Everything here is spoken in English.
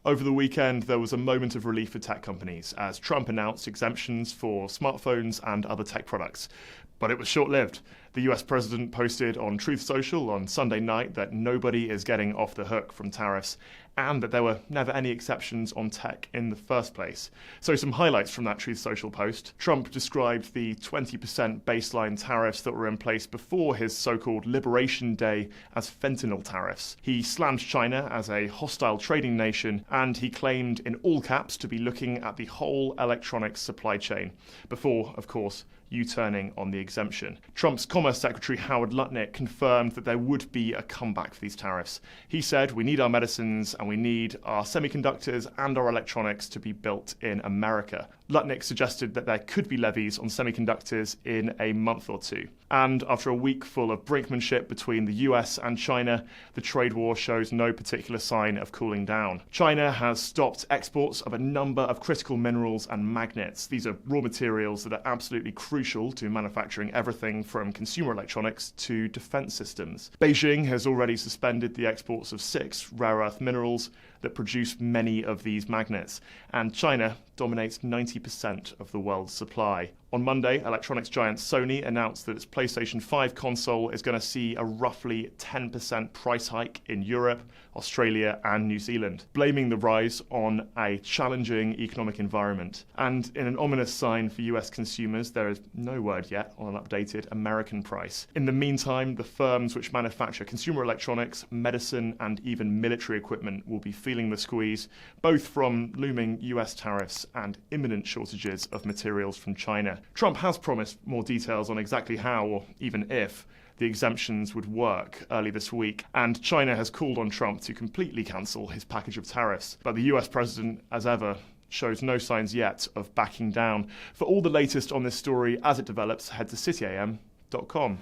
Over the weekend, there was a moment of relief for tech companies as Trump announced exemptions for smartphones and other tech products. But it was short-lived. The US president posted on Truth Social on Sunday night that nobody is getting off the hook from tariffs and that there were never any exceptions on tech in the first place. So some highlights from that Truth Social post. Trump described the 20% baseline tariffs that were in place before his so-called Liberation Day as fentanyl tariffs. He slammed China as a hostile trading nation, and he claimed in all caps to be looking at the whole electronics supply chain, before, of course, U-turning on the exemption. Trump's Commerce Secretary Howard Lutnick confirmed that there would be a comeback for these tariffs. He said, "We need our medicines and we need our semiconductors and our electronics to be built in America." Lutnick suggested that there could be levies on semiconductors in a month or two. And after a week full of brinkmanship between the US and China, the trade war shows no particular sign of cooling down. China has stopped exports of a number of critical minerals and magnets. These are raw materials that are absolutely crucial to manufacturing everything from consumer electronics to defense systems. Beijing has already suspended the exports of 6 rare earth minerals that produce many of these magnets, and China dominates 90% of the world's supply. On Monday, electronics giant Sony announced that its PlayStation 5 console is going to see a roughly 10% price hike in Europe, Australia and New Zealand, blaming the rise on a challenging economic environment. And in an ominous sign for US consumers, there is no word yet on an updated American price. In the meantime, the firms which manufacture consumer electronics, medicine and even military equipment will be feeling the squeeze, both from looming US tariffs and imminent shortages of materials from China. Trump has promised more details on exactly how, or even if, the exemptions would work early this week, and China has called on Trump to completely cancel his package of tariffs. But the US president, as ever, shows no signs yet of backing down. For all the latest on this story as it develops, head to cityam.com.